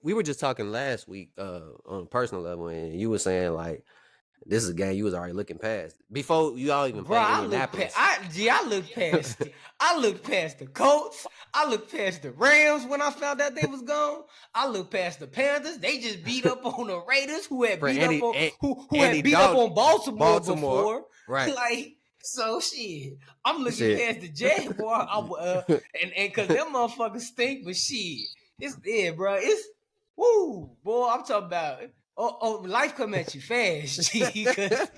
we were just talking last week on a personal level, and you were saying like this is a game you was already looking past before you all even Bro, played I looked Indianapolis. I looked past the Colts. I looked past the Rams when I found out they was gone. I looked past the Panthers. They just beat up on the Raiders, who had beat up on Baltimore before. Right. Like, so shit. I'm looking past the Jaguars. And because them motherfuckers stink, but shit. Bro. It's woo, boy. I'm talking about life come at you fast. You're pretty good.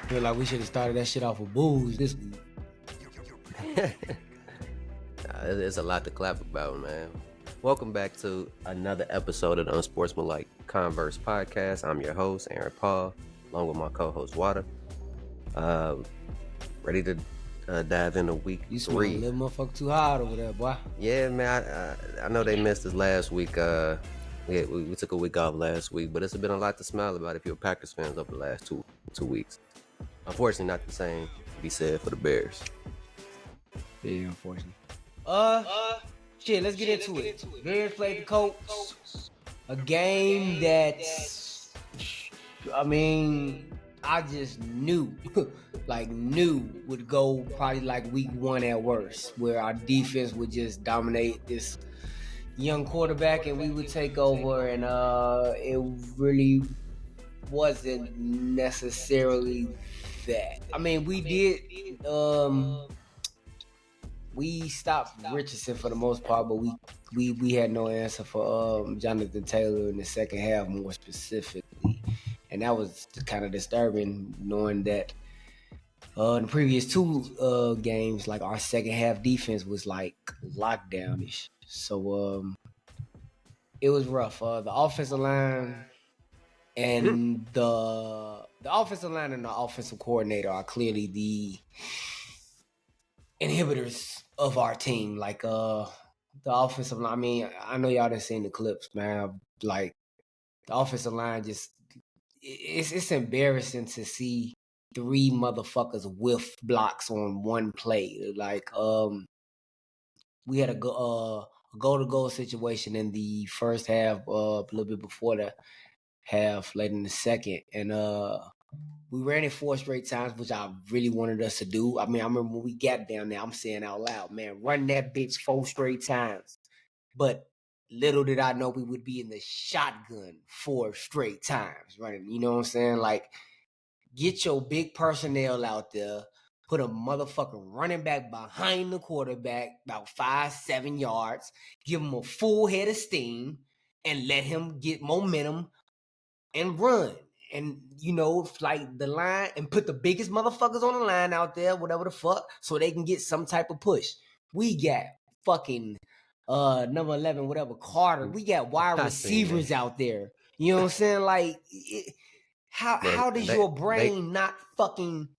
Feel like we should have started that shit off with booze this week. There's a lot to clap about, man. Welcome back to another episode of the Unsportsmanlike Converse podcast. I'm your host, Aaron Paul, along with my co-host, Water. Ready to dive into week 3. You smell a little motherfucker too hard over there, boy. Yeah, man. I know they missed us last week. We took a week off last week, but it's been a lot to smile about if you're a Packers fans over the last two weeks. Unfortunately, not the same to be said for the Bears. Yeah, unfortunately. Let's get into it. Bears played the Colts. A game that, I just knew would go probably like week 1 at worst, where our defense would just dominate this young quarterback and we would take over, and it really wasn't necessarily that. I mean, we did we stopped Richardson for the most part, but we had no answer for Jonathan Taylor in the second half, more specifically. And that was kind of disturbing, knowing that in the previous 2 games, like, our second half defense was like lockdown-ish. So it was rough. The offensive line and the offensive line and the offensive coordinator are clearly the inhibitors of our team. Like, the offensive line, I mean, I know y'all done seen the clips, man. Like, the offensive line just, it's embarrassing to see 3 motherfuckers whiff blocks on one play. Like, we had a goal-to-goal situation in the first half, a little bit before the half, late in the second, and we ran it 4 straight times, which I really wanted us to do. I mean, I remember when we got down there, I'm saying out loud, man, run that bitch 4 straight times. But little did I know we would be in the shotgun 4 straight times running. You know what I'm saying? Like, get your big personnel out there, put a motherfucking running back behind the quarterback, about 5-7 yards, give him a full head of steam, and let him get momentum and run. And, like, the line, and put the biggest motherfuckers on the line out there, whatever the fuck, so they can get some type of push. We got fucking number 11, whatever, Carter. We got wide receivers out there. You know what I'm saying? Like, how does your brain not fucking...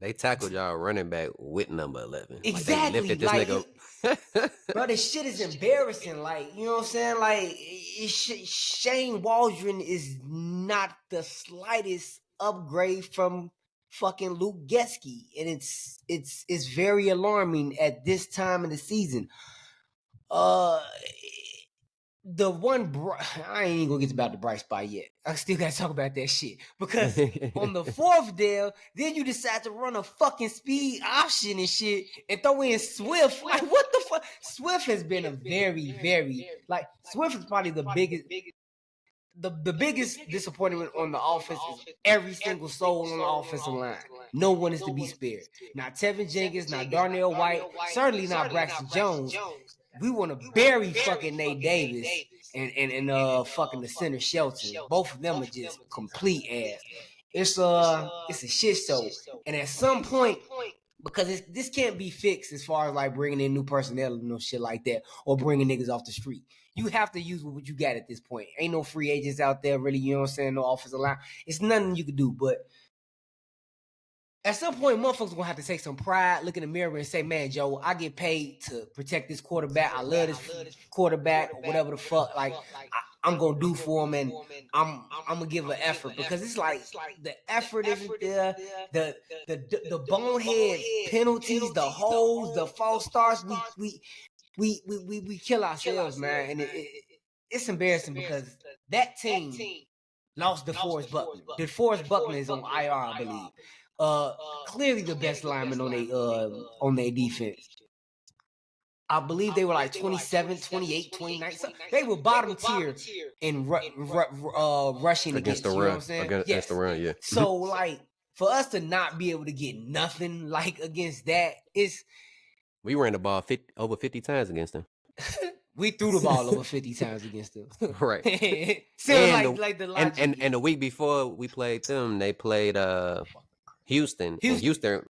They tackled y'all running back with number 11. Exactly. Like, they lifted this nigga. Bro, this shit is embarrassing. Like, you know what I'm saying? Like, Shane Waldron is not the slightest upgrade from fucking Luke Getsky, and it's very alarming at this time of the season. The one, I ain't even gonna get about the bright spot yet. I still gotta talk about that shit, because on the 4th down, then you decide to run a fucking speed option and shit and throw in Swift. Like, what the fuck? Swift has been a very, very, like, Swift is probably the biggest. The biggest disappointment on the offense is every single soul on the offensive line. No one is to be spared. Not Tevin Jenkins, not Darnell White, certainly not Braxton Jones. We want to bury fucking Nate Davis and fucking the center Shelton. Both of them are just complete ass. It's a shit show. And at some point, because this can't be fixed as far as like bringing in new personnel and no shit like that, or bringing niggas off the street. You have to use what you got at this point. Ain't no free agents out there really, you know what I'm saying, no offensive line. It's nothing you can do, but at some point, motherfuckers gonna have to take some pride, look in the mirror and say, man, Joe, I get paid to protect this quarterback. I love this quarterback, or whatever the fuck. Like, I'm gonna do for him, and I'm gonna give an effort, because it's like the effort isn't there, the bonehead penalties, the holes, the false starts, we kill ourselves, man, and it's embarrassing because that team lost DeForest Buckner. DeForest Buckner is on IR, I believe. Clearly the best lineman on their defense. I believe they were like 27, 28, 29. So they were bottom tier in rushing against the you run. know what I'm saying? Against the run, yeah. So like for us to not be able to get nothing like against that, we ran the ball over 50 times against them. we threw the ball over 50 times against them. Right. So and like the logic. and the week before we played them, they played Houston. And Houston,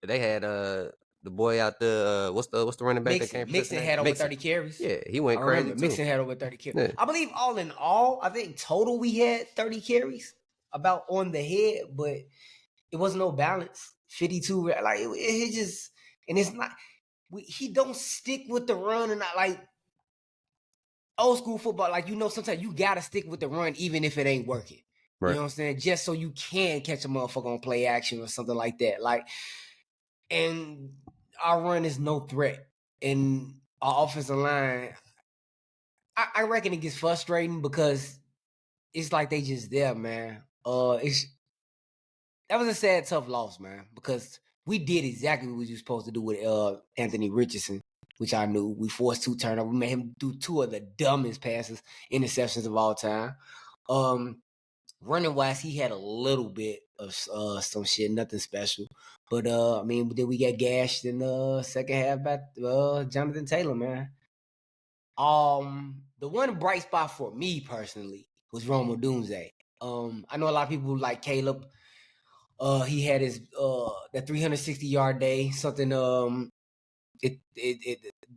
they had the boy out there, what's the running back that came from Mixon had over 30 carries. Yeah, he went crazy too. Mixon had over 30 carries. Yeah. I believe all in all, I think total we had 30 carries about on the head, but it was no balance. 52, like it just, and it's not. He don't stick with the run, and not like old school football. Like sometimes you gotta stick with the run even if it ain't working. Right. You know what I'm saying? Just so you can catch a motherfucker on play action or something like that. Like, and our run is no threat. And our offensive line, I reckon it gets frustrating because it's like they just there, man. That was a sad, tough loss, man, because we did exactly what we were supposed to do with Anthony Richardson, which I knew. We forced 2 turnovers. We made him do 2 of the dumbest interceptions of all time. Running wise, he had a little bit of some shit, nothing special. But then we got gashed in the second half by Jonathan Taylor, man. The one bright spot for me personally was Rome Odunze. I know a lot of people like Caleb. He had his that 360-yard day, something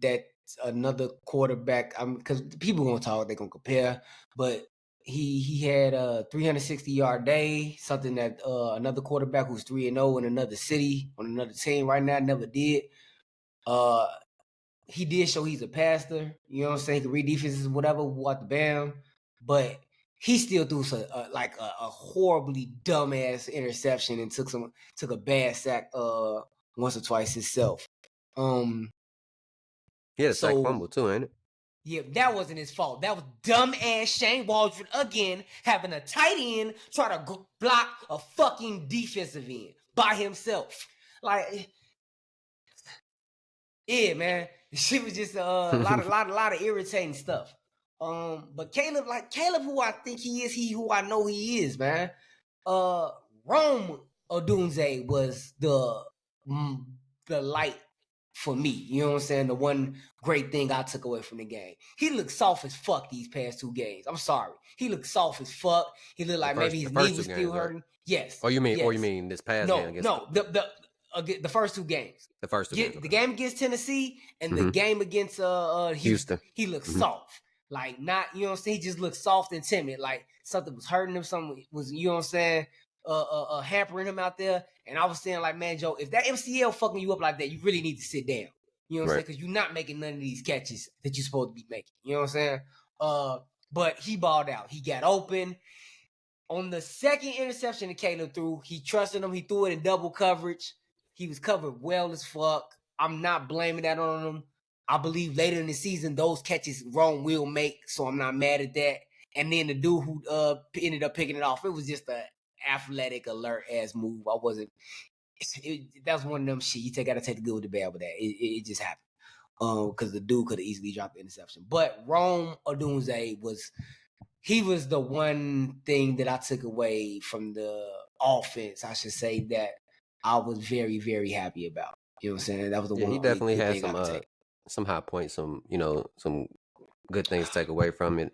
that another quarterback. Because people gonna talk, they gonna compare, but he had a 360-yard day, something that another quarterback who's 3-0 in another city on another team right now never did. He did show he's a passer, you know what I'm saying? He can read defenses, whatever, what the bam, but he still threw a horribly dumbass interception and took a bad sack once or twice himself. He had a sack fumble too, ain't it? Yeah, that wasn't his fault. That was dumb ass Shane Waldron again having a tight end try to block a fucking defensive end by himself. Like, yeah, man, shit was just a lot of irritating stuff. But Caleb, who I think he is, who I know he is, man. Rome Odunze was the light for me. You know what I'm saying? The one great thing I took away from the game. He looked soft as fuck these past 2 games. I'm sorry. He looked soft as fuck. He looked like maybe his knee was still hurting. Right? Yes. Or you mean this past game? No, the first 2 games. The first 2 games. The game against Tennessee and the game against Houston. He looked soft. Like, not, you know what I'm saying? He just looked soft and timid. Like something was hurting him. Something was, you know what I'm saying, hampering him out there. And I was saying, like, man, Joe, if that MCL fucking you up like that, you really need to sit down. You know what I'm saying? Because you're not making none of these catches that you're supposed to be making. You know what I'm saying? But he balled out. He got open. On the second interception that Caleb threw, he trusted him. He threw it in double coverage. He was covered well as fuck. I'm not blaming that on him. I believe later in the season, those catches Rome will make, so I'm not mad at that. And then the dude who ended up picking it off, it was just an athletic, alert-ass move. That was one of them shit. You gotta take the good with the bad with that. It just happened. Because the dude could have easily dropped the interception. But Rome Odunze was the one thing that I took away from the offense, I should say, that I was very, very happy about. You know what I'm saying? That was the one. He definitely had some high points, some good things to take away from it.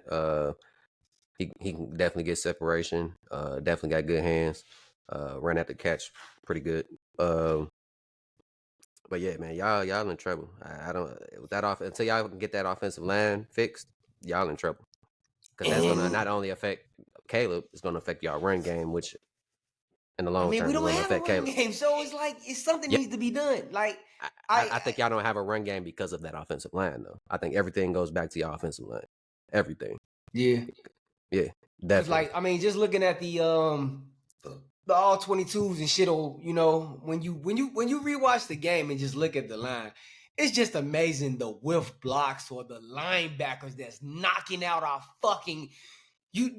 He can definitely get separation. Definitely got good hands. Ran at the catch pretty good. But yeah, man, y'all in trouble. I don't with that until y'all can get that offensive line fixed. Y'all in trouble because that's gonna not only affect Caleb, it's gonna affect y'all run game, which in the long term we don't will have affect a run Caleb. game, so it's like something needs to be done. Like I think y'all don't have a run game because of that offensive line, though. I think everything goes back to your offensive line. Everything. Yeah. Yeah, Cause definitely. like I mean, just looking at the all 22s and shit, you know, when you rewatch the game and just look at the line, it's just amazing the whiff blocks or the linebackers that's knocking out our fucking you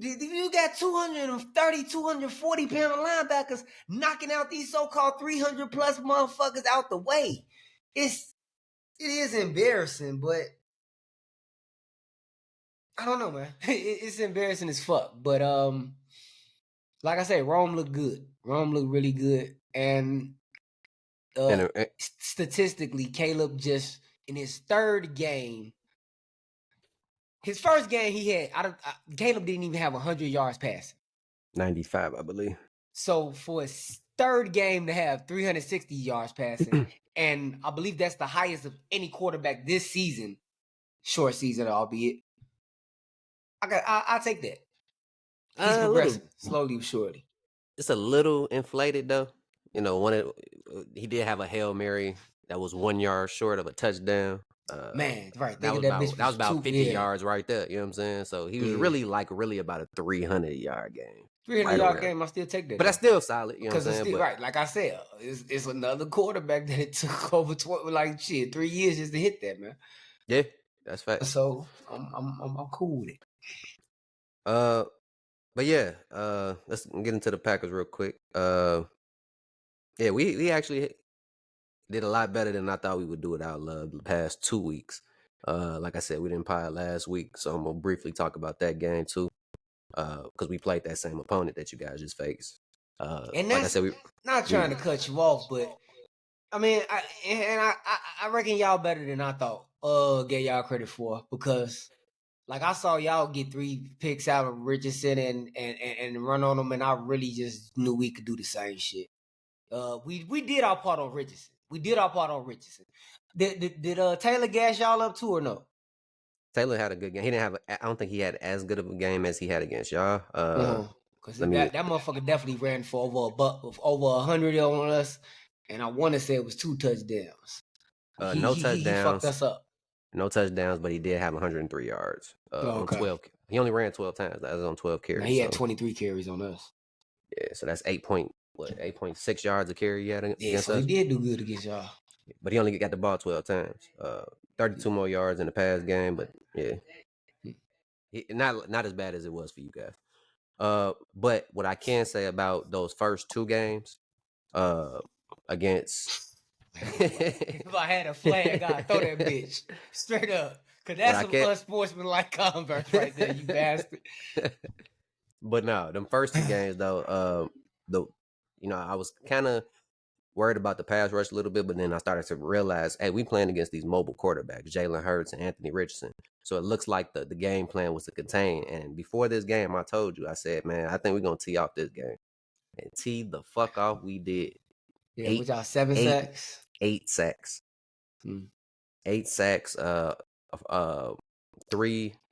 got 230, 240 pound linebackers knocking out these so-called 300 plus motherfuckers out the way. It is embarrassing, but I don't know, man. It's embarrassing as fuck. But like I said, Rome looked good. Rome looked really good, and And statistically, Caleb just in his third game. His first game, he had. Caleb didn't even have 100 yards passing. 95, I believe. So for his third game to have 360 yards passing, and I believe that's the highest of any quarterback this season, short season albeit. I take that. He's progressing slowly but surely. It's a little inflated though. You know, he did have a Hail Mary that was 1 yard short of a touchdown. Man, right. That was about 50 yards right there. You know what I'm saying? So he was really about a 300-yard game. 300-yard game, I still take that. But that's still solid. You know what I'm saying? Still, right. Like I said, it's another quarterback that it took over 3 years just to hit that, man. Yeah, that's fact. So I'm cool with it. But yeah, let's get into the Packers real quick. Yeah, we actually did a lot better than I thought we would do without Love the past 2 weeks. Like I said, we didn't pie last week, so I'm gonna briefly talk about that game too. Because we played that same opponent that you guys just faced. And that's, like I said, not trying to cut you off, but I mean, I reckon y'all better than I thought. Get y'all credit for, because like I saw y'all get 3 picks out of Richardson and run on them, and I really just knew we could do the same shit. We did our part on Richardson. Did Taylor gas y'all up too or no? Taylor had a good game. He didn't have. I don't think he had as good of a game as he had against y'all. Because that motherfucker definitely ran for over 100 on us, and I want to say it was 2 touchdowns. No touchdowns. He fucked us up. No touchdowns, but he did have 103 yards on 12. He only ran 12 times. That was on 12 carries. Now he had 23 carries on us. Yeah, so that's 8.6 yards a carry he had against us. He did do good against y'all. But he only got the ball 12 times. 32 more yards in the pass game, but yeah. Not as bad as it was for you guys. But what I can say about those first 2 games against if I had a flag, I'd throw that bitch straight up. Cause that's some unsportsmanlike converse right there, you bastard. But no, them first 2 games though, I was kind of worried about the pass rush a little bit, but then I started to realize, hey, we playing against these mobile quarterbacks, Jalen Hurts and Anthony Richardson. So it looks like the game plan was to contain. And before this game, I told you, I said, man, I think we're gonna tee off this game. And tee the fuck off we did. Yeah, we got 7 sacks. 8 sacks. 8 sacks, 3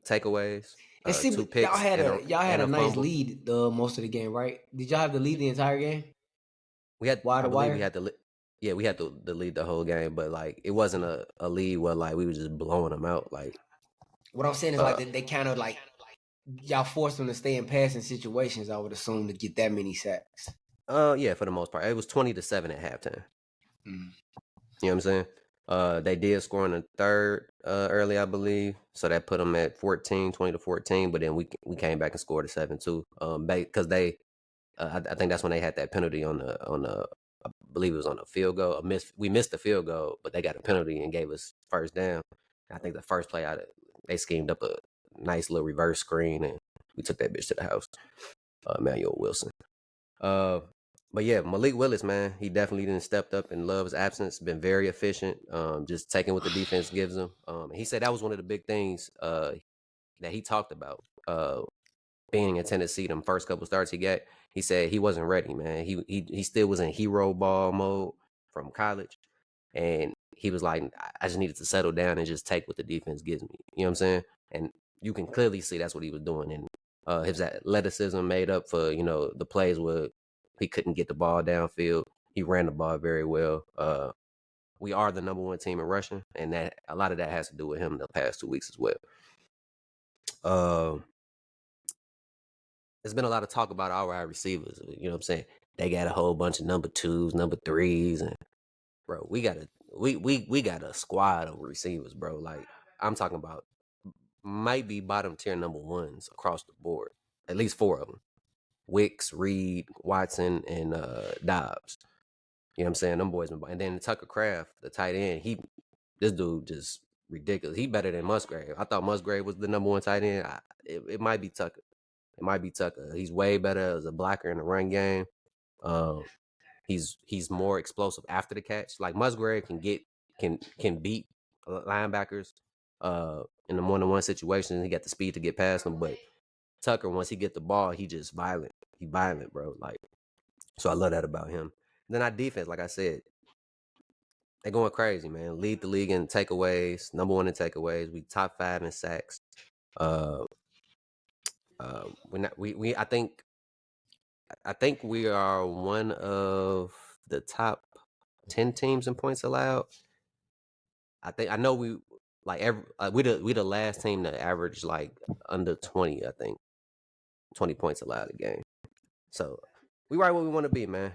takeaways. And see, 2 picks. Y'all had a nice lead most of the game, right? Did y'all have the lead the entire game? We had we had the lead the whole game, but like it wasn't a lead where like we were just blowing them out. Like what I'm saying is like they kind of like y'all forced them to stay in passing situations, I would assume, to get that many sacks. Yeah, for the most part. It was 20-7 at halftime. You know what I'm saying? They did score in the third early, I believe. So that put them at 20-14, but then we came back and scored a 7 too. Because they I think that's when they had that penalty on the I believe it was on a field goal. We missed the field goal, but they got a penalty and gave us first down. I think the first play they schemed up a nice little reverse screen and we took that bitch to the house. Emmanuel Wilson. But yeah, Malik Willis, man, he definitely didn't stepped up in Love's absence. Been very efficient. Just taking what the defense gives him. He said that was one of the big things that he talked about. Being in Tennessee, them first couple starts he got, he said he wasn't ready, man. He still was in hero ball mode from college, and he was like, I just needed to settle down and just take what the defense gives me. You know what I'm saying? And you can clearly see that's what he was doing. And his athleticism made up for the plays where he couldn't get the ball downfield. He ran the ball very well. We are the number 1 team in rushing, and that a lot of that has to do with him the past 2 weeks as well. there's been a lot of talk about our wide receivers. You know what I'm saying? They got a whole bunch of number 2s, number 3s, and bro, we got a squad of receivers, bro. Like I'm talking about, might be bottom tier number 1s across the board. At least 4 of them: Wicks, Reed, Watson, and Dobbs. You know what I'm saying? Them boys been, and then Tucker Kraft, the tight end. This dude just ridiculous. He better than Musgrave. I thought Musgrave was the number 1 tight end. It might be Tucker. It might be Tucker. He's way better as a blocker in the run game. Um, he's more explosive after the catch. Like Musgrave can beat linebackers in the 1-on-1 situation. He got the speed to get past them, but Tucker, once he get the ball, he just violent. He violent, bro. Like, so I love that about him. And then our defense, like I said, they're going crazy, man. Lead the league in takeaways, number 1 in takeaways. We top 5 in sacks. I think we are one of the top 10 teams in points allowed. I know we we the last team to average like under 20. I think 20 points allowed a game. So we right where we want to be, man.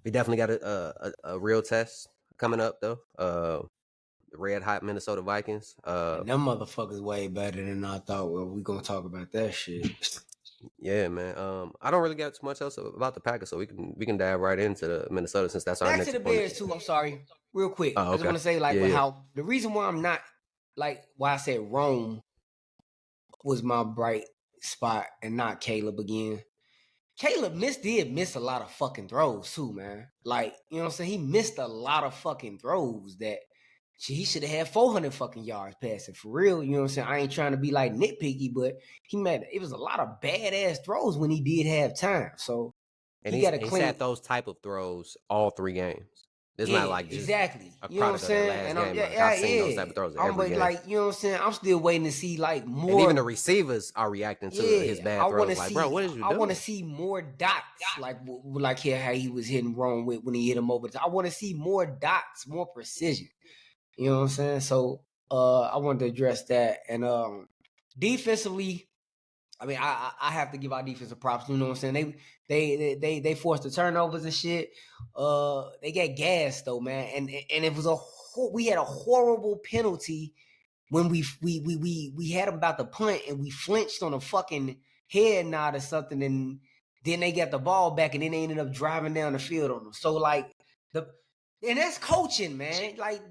We definitely got a real test coming up though. The red hot Minnesota Vikings. And them motherfuckers way better than I thought. Well, we gonna talk about that shit. Yeah, man. I don't really got too much else about the Packers, so we can dive right into the Minnesota since that's our Back next to the opponent. Bears too. I'm sorry, real quick. Oh, I just want to say like Yeah. how the reason why I'm not like why I said Rome was my bright spot and not Caleb again. Caleb did miss a lot of fucking throws too, man. Like, you know what I'm saying? He missed a lot of fucking throws that he should have had 400 fucking yards passing for real. You know what I'm saying? I ain't trying to be like nitpicky, but it was a lot of badass throws when he did have time. So And he got to he's clean. had those type of throws all 3 games. It's Yeah, not like just exactly. a You know what I'm product of that saying? last And game. I've seen those type of throws every game. like, you know what I'm saying? I'm still waiting to see like more. And even the receivers are reacting to his bad throws. Like, bro, what is you doing? I want to see more dots, like here how he was hitting wrong with when he hit him over. I want to see more dots, more precision. You know what I'm saying? So I wanted to address that. And defensively, I mean, I have to give our defensive props. You know what I'm saying? They forced the turnovers and shit. They got gassed though, man. And it was we had a horrible penalty when we had them about to punt and we flinched on a fucking head nod or something, and then they got the ball back and then they ended up driving down the field on them. So like and that's coaching, man. Like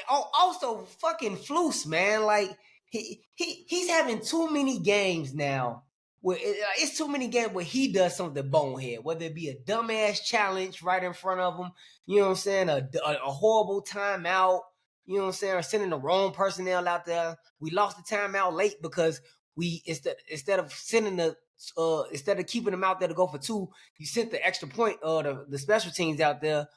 also fucking Flus, man. Like he's having too many games now. Where it's too many games where he does something bonehead, whether it be a dumbass challenge right in front of him, you know what I'm saying, a horrible timeout, you know what I'm saying, or sending the wrong personnel out there. We lost the timeout late because we instead of sending instead of keeping them out there to go for 2, you sent the extra point the special teams out there.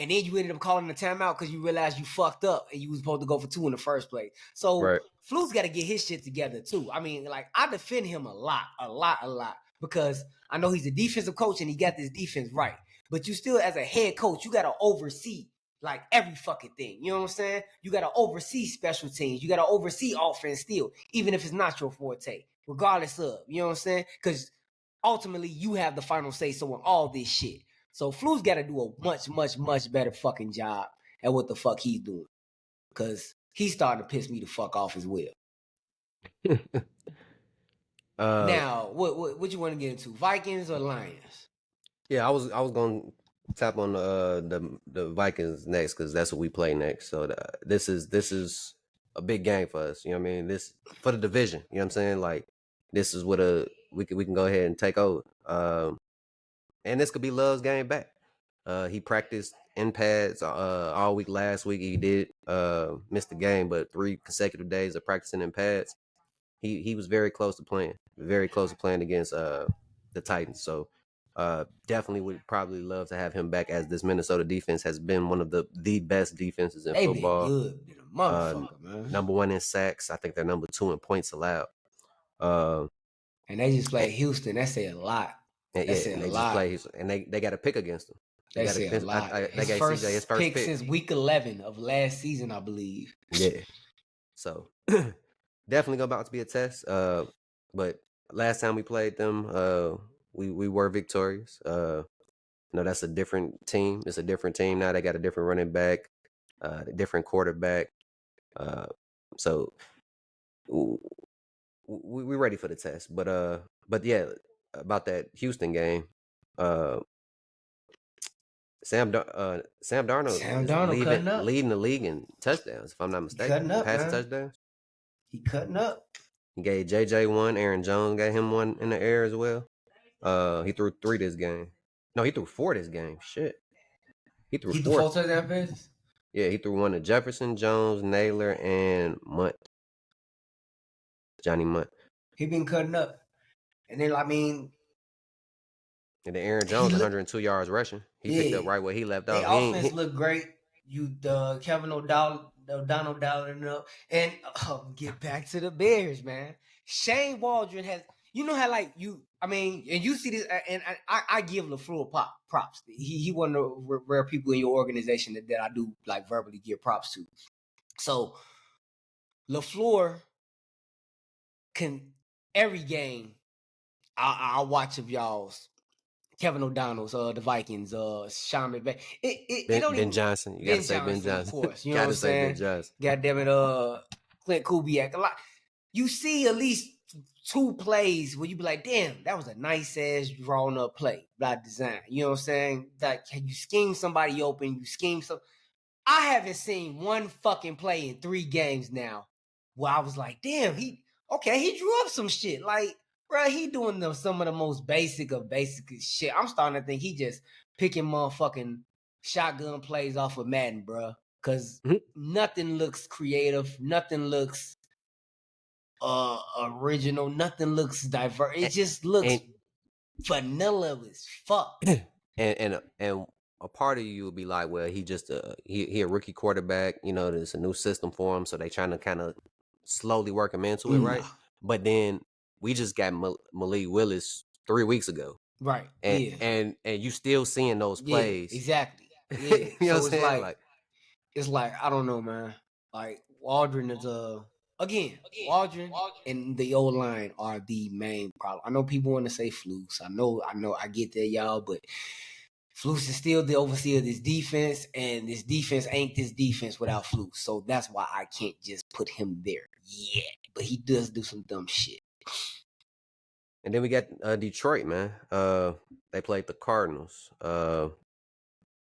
And then you ended up calling the timeout because you realized you fucked up and you was supposed to go for 2 in the first place. So Right. Flu's got to get his shit together too. I mean, like I defend him a lot, because I know he's a defensive coach and he got this defense right. But you still, as a head coach, you got to oversee like every fucking thing. You know what I'm saying? You got to oversee special teams. You got to oversee offense still, even if it's not your forte, regardless of, you know what I'm saying? Because ultimately you have the final say so in all this shit. So Flu's got to do a much, much, much better fucking job at what the fuck he's doing. Because he's starting to piss me the fuck off as well. Now, what you want to get into? Vikings or Lions? Yeah, I was going to tap on the Vikings next because that's what we play next. So this is a big game for us. You know what I mean? This for the division. You know what I'm saying? Like this is what we can go ahead and take over. And this could be Love's game back. He practiced in pads all week last week. He did miss the game, but 3 consecutive days of practicing in pads. He was very close to playing against the Titans. So definitely would probably love to have him back, as this Minnesota defense has been one of the best defenses in football. Been good, motherfucker, man. Number 1 in sacks. I think they're number 2 in points allowed. And they just played Houston. That say a lot. And they got to pick against them. They say a lot. They got CJ his first pick since week 11 of last season, I believe. Yeah. So definitely about to be a test. But last time we played them, we were victorious. That's a different team. It's a different team now. They got a different running back, a different quarterback. So we ready for the test. But yeah, about that Houston game, uh, Sam Darnold Sam is Darnold cutting up. leading the league in touchdowns, if I'm not He cutting mistaken, up, passing man. touchdowns. He cutting up. He gave JJ one, Aaron Jones got him one in the air as well. He threw 3 this game. No, he threw 4 this game. Shit, he threw He the 4. 4 touchdown passes. Yeah, he threw one to Jefferson, Jones, Naylor, and Johnny Munt. He been cutting up. And then, I mean, And then Aaron he Jones, look, 102 yards rushing. He picked yeah. up right where he left Their off. offense look great. Kevin O'Donnell dialing up. And get back to the Bears, man. Shane Waldron has, you know how like and you see this, and I give LaFleur props. He one of the rare people in your organization that I do like verbally give props to. So LaFleur can every game I'll watch of y'all's. Kevin O'Donnell's, the Vikings, Sean McVay. It don't Ben even Johnson. You Ben gotta say Ben Johnson, of Johnson. course. You know what I'm Gotta say Ben saying? Johnson. God damn it, Clint Kubiak. A lot. You see at least 2 plays where you be like, damn, that was a nice ass drawn up play by design. You know what I'm saying? Like you scheme somebody open, you scheme some. I haven't seen one fucking play in 3 games now where I was like, damn, he drew up some shit. Like, bro, he doing some of the most basic of basic shit. I'm starting to think he just picking motherfucking shotgun plays off of Madden, bro. Cause nothing looks creative, nothing looks original, nothing looks diverse. It just looks vanilla as fuck. And a part of you will be like, well, he just he a rookie quarterback. There's a new system for him, so they trying to kind of slowly work him into it, right? But then we just got Malik Willis 3 weeks ago, right? And you still seeing those plays, exactly. Yeah, you know so what I'm saying? It's like I don't know, man. Like Waldron is Waldron and the O line are the main problem. I know people want to say Flus. I know, I get that, y'all, but Flus is still the overseer of this defense, and this defense ain't this defense without Flus. So that's why I can't just put him there yet. But he does do some dumb shit. And then we got Detroit, man. They played the Cardinals.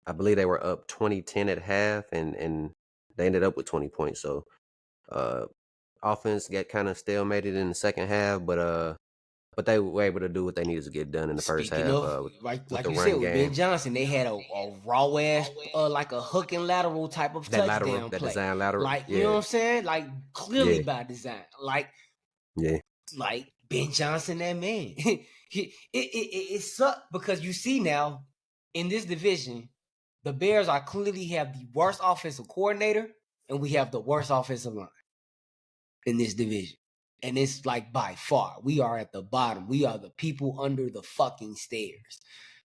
I believe they were up 20-10 at half, and they ended up with 20 points. So offense got kind of stalemated in the second half, but they were able to do what they needed to get done in the first half. Like the you run said, with game. Ben Johnson, they had a raw ass, like a hook and lateral type of touchdown play. Design lateral. Like, you know what I'm saying? Like, clearly by design. Like, like Ben Johnson, that man. it sucked because you see now in this division, the Bears are clearly have the worst offensive coordinator, and we have the worst offensive line in this division. And it's like by far, we are at the bottom. We are the people under the fucking stairs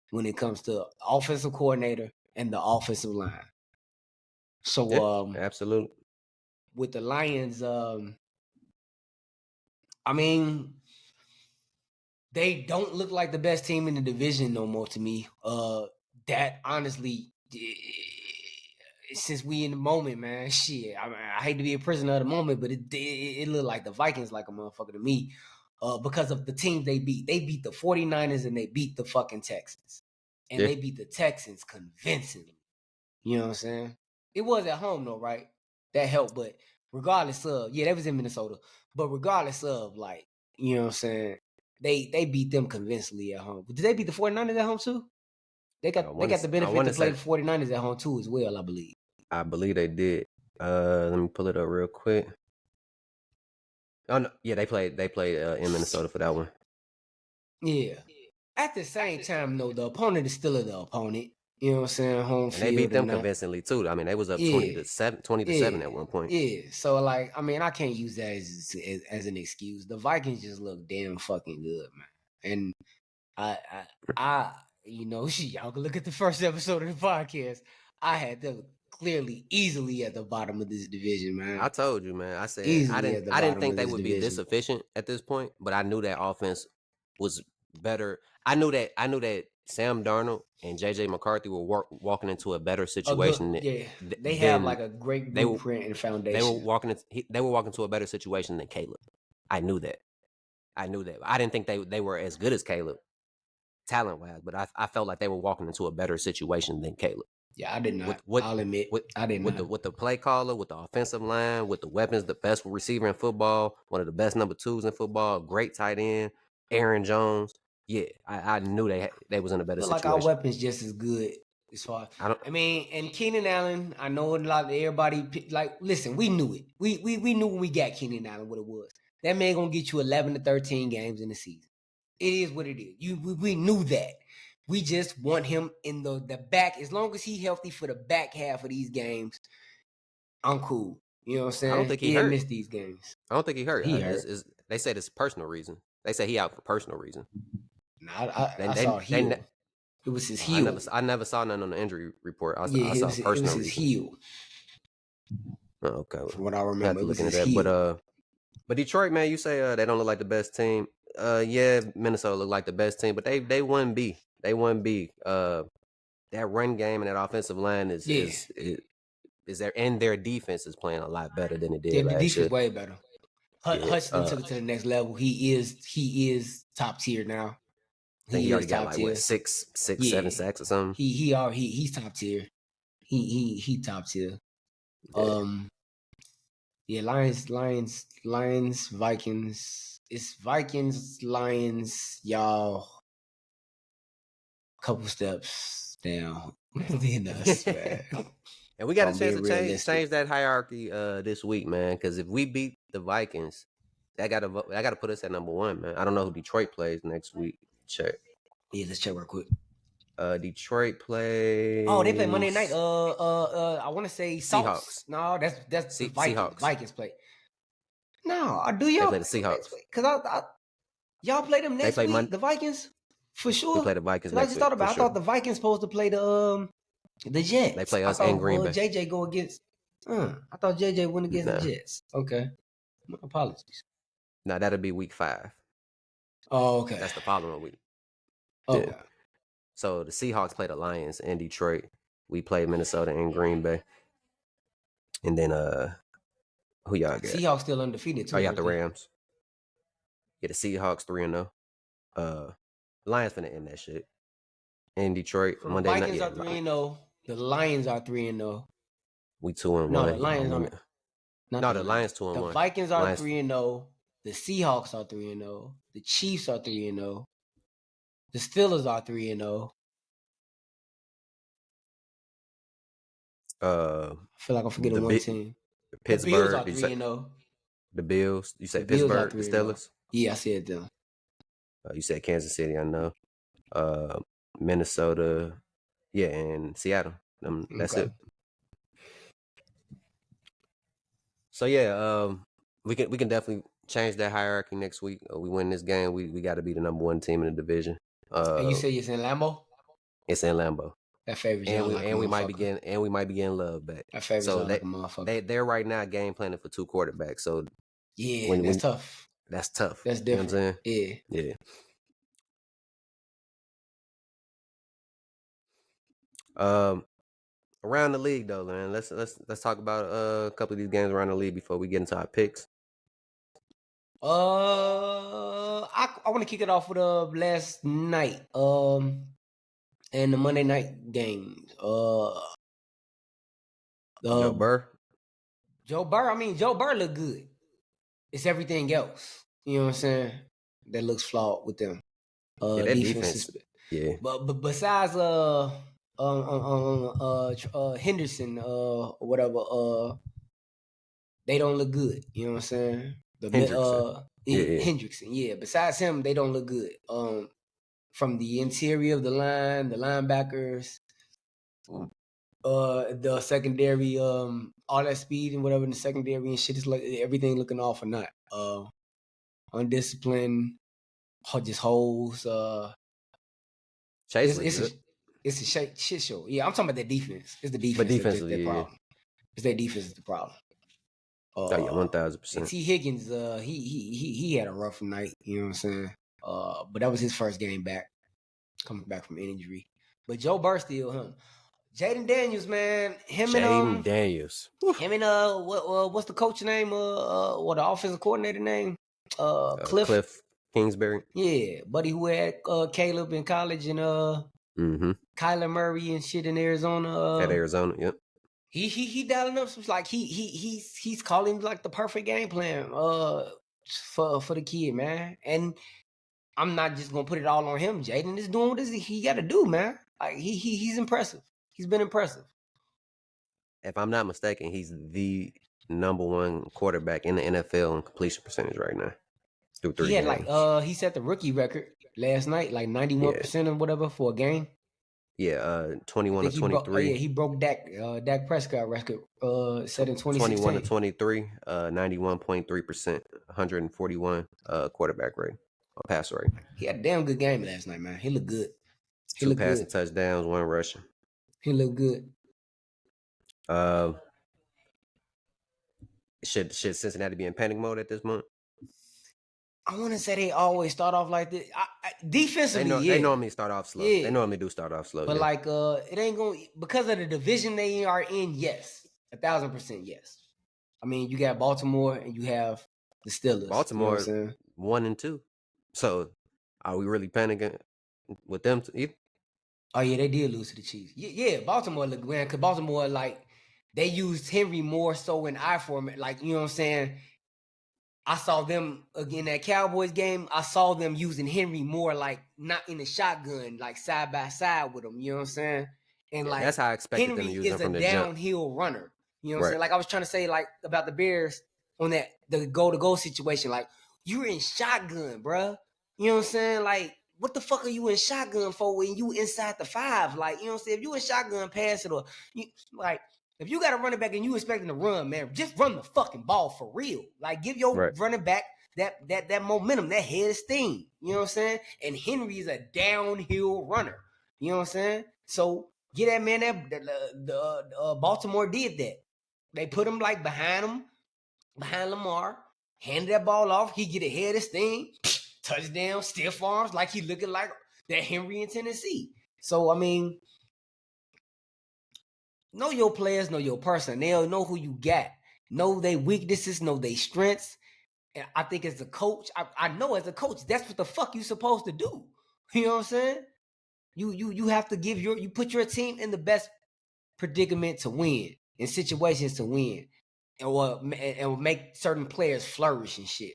when it comes to offensive coordinator and the offensive line. So, absolutely. With the Lions, I mean, they don't look like the best team in the division no more to me. That honestly, since we in the moment, man, shit. I hate to be a prisoner of the moment, but it looked like the Vikings like a motherfucker to me. Because of the teams they beat. They beat the 49ers and they beat the fucking Texans. And they beat the Texans convincingly. You know what I'm saying? It was at home though, right? That helped, but regardless of, that was in Minnesota. But regardless of, like, you know what I'm saying? They beat them convincingly at home. But did they beat the 49ers at home too? They got the benefit to play the 49ers at home too as well, I believe. I believe they did. Let me pull it up real quick. Oh no, yeah, they played in Minnesota for that one. Yeah. At the same time, though, the opponent is still the opponent. You know what I'm saying? Home and field. They beat them convincingly too. I mean, they was up 20-7 at one point. Yeah. So like, I mean, I can't use that as an excuse. The Vikings just look damn fucking good, man. And I y'all can look at the first episode of the podcast. I had them clearly, easily at the bottom of this division, man. I told you, man. I said Easily at the I didn't bottom think of they this would be this division. efficient at this point, but I knew that offense was better. I knew that Sam Darnold and JJ McCarthy were walking into a better situation They have than like a great they were. blueprint and They foundation. were walking to a better situation than Caleb. I knew that. I didn't think they were as good as Caleb, talent wise, but I felt like they were walking into a better situation than Caleb. Yeah, I did not. With I'll admit, I did not. with the play caller, with the offensive line, with the weapons, the best receiver in football, one of the best number 2s in football, great tight end, Aaron Jones. Yeah, I knew they was in a I better feel like our situation. weapons just as good as far. I mean, and Keenan Allen, I know a lot of everybody like. Listen, we knew it. We knew when we got Keenan Allen what it was. That man gonna get you 11 to 13 games in the season. It is what it is. We knew that. We just want him in the back. As long as he's healthy for the back half of these games, I'm cool. You know what I'm saying? I don't think he didn't hurt. miss these games. I don't think he hurt. He hurt. They said it's personal reason. They say he out for personal reason. No, I saw heel. It was his heel. I never saw nothing on the injury report. I saw personal it was his reason. heel. Oh, okay. From what I remember, it was his that. heel. But Detroit, man, you say they don't look like the best team. Yeah, Minnesota look like the best team, but they wouldn't be. They wouldn't be. That run game and that offensive line is there, and their defense is playing a lot better than it did last year. The defense way better. Hutchinson took it to the next level. He is top tier now. I think he already got like what, 7 sacks or something. He's top tier. He top tier. Yeah. Lions, Vikings. It's Vikings, Lions, y'all. Couple steps down than us, man. And we got a chance to change that hierarchy this week, man. Because if we beat the Vikings, I gotta put us at number 1, man. I don't know who Detroit plays next week. Check. Yeah, let's check real quick. Detroit plays. Oh, they play Monday night. I want to say Seahawks. No, that's the Vikings. Seahawks. Vikings play. No, do y'all play the Seahawks? Because y'all play them next week. The Vikings for sure. We play the Vikings. I just thought about. I thought the Vikings supposed to play the Jets. They play us in Green Bay. JJ go against. I thought JJ went against the Jets. Okay, my apologies. No, that'll be week 5. Oh, okay. That's the following week. Okay. Yeah. So the Seahawks play the Lions in Detroit. We play Minnesota and Green Bay. And then who y'all got? Seahawks still undefeated too. Oh, you got the Rams. Yeah, the Seahawks 3-0. Lions finna end that shit. In Detroit, so Monday night. Vikings are 3-0. The Lions are 3-0. We 2-1. No, the Lions aren't. No, the Lions 2-1. The Vikings are 3-0. The Seahawks are 3-0. The Chiefs are 3-0. The Steelers are 3-0. I feel like I'm forgetting one team. Pittsburgh. The Bills are 3-0. The Bills. You said Pittsburgh. The Steelers. Yeah, I said them. You said Kansas City. I know. Minnesota. Yeah, and Seattle. That's it. So yeah, we can definitely change that hierarchy next week. We win this game, we got to be the number 1 team in the division. And you say it's in Lambeau? It's in Lambeau. That favors you. And we might be getting love back. That favors you like a motherfucker. They're right now game planning for 2 quarterbacks. So yeah, that's tough. That's tough. That's different. You know what I'm saying? Yeah. Around the league though, man. Let's talk about a couple of these games around the league before we get into our picks. I want to kick it off with last night. And the Monday night games. Joe Burr. I mean, Joe Burr look good. It's everything else. You know what I'm saying? That looks flawed with them. That defense. Yeah. But besides Henderson or whatever, they don't look good. You know what I'm saying? Hendrickson. Yeah. Besides him, they don't look good. From the interior of the line, the linebackers, the secondary, all that speed and whatever in the secondary and shit is like everything looking off or not. Undisciplined, just holes. Chase It's a shit show. Yeah, I'm talking about their defense. It's the defense. But That's defensively, their yeah. problem. It's their defense is the problem. Oh yeah, And 1000%. T. Higgins, he had a rough night. You know what I'm saying? But that was his first game back, coming back from injury. But Joe Burr still him. Jaden Daniels, man, Jaden Daniels. him and what's the coach name? What the offensive coordinator name? Cliff Kingsbury. Yeah, buddy who had Caleb in college and Kyler Murray and shit in Arizona. At Arizona, yep. He dialing up some like he's calling like the perfect game plan for the kid, man. And I'm not just gonna put it all on him. Jaden is doing what he got to do, man. Like he's impressive. He's been impressive. If I'm not mistaken, he's the number one quarterback in the NFL in completion percentage right now. Through 3 games. Like he set the rookie record last night, like 91% or whatever for a game. Yeah, 21 to 23. He broke Dak Prescott record set in 2016. 21 to 23, 91.3%, 141 quarterback rate, pass rate. He had a damn good game last night, man. He looked good. He 2 passing touchdowns, 1 rushing. He looked good. Should Cincinnati be in panic mode at this moment? I want to say they always start off like this. Defensively, they normally start off slow. Yeah. They normally do start off slow. But like, it ain't going because of the division they are in. Yes, 1,000% yes. I mean, you got Baltimore and you have the Steelers. Baltimore, you know 1 and 2. So, are we really panicking with them? Oh yeah, they did lose to the Chiefs. Yeah, Baltimore looked grand because Baltimore like they used Henry more so in I format. Like you know what I'm saying. I saw them again that Cowboys game. I saw them using Henry more like not in the shotgun, like side by side with him. You know what I'm saying? And like that's how I expected Henry them to use is him from a the jump. downhill runner. You know what I'm saying? Like I was trying to say like about the Bears on that the goal situation. Like you're in shotgun, bruh. You know what I'm saying? Like what the fuck are you in shotgun for when you inside the 5? Like you know what I'm saying? If you in shotgun, pass it or you like. If you got a running back and you expecting to run, man, just run the fucking ball for real. Like give your running back that momentum, that head of steam. You know what I'm saying? And Henry is a downhill runner. You know what I'm saying? So get that man that Baltimore did that. They put him like behind Lamar, handed that ball off. He get a head of steam, touchdown, stiff arms, like he looking like that Henry in Tennessee. So I mean. Know your players, know your personnel, know who you got, know their weaknesses, know their strengths. And I think as a coach, I know as a coach, that's what the fuck you supposed to do. You know what I'm saying? You have to you put your team in the best predicament to win, in situations to win, and make certain players flourish and shit.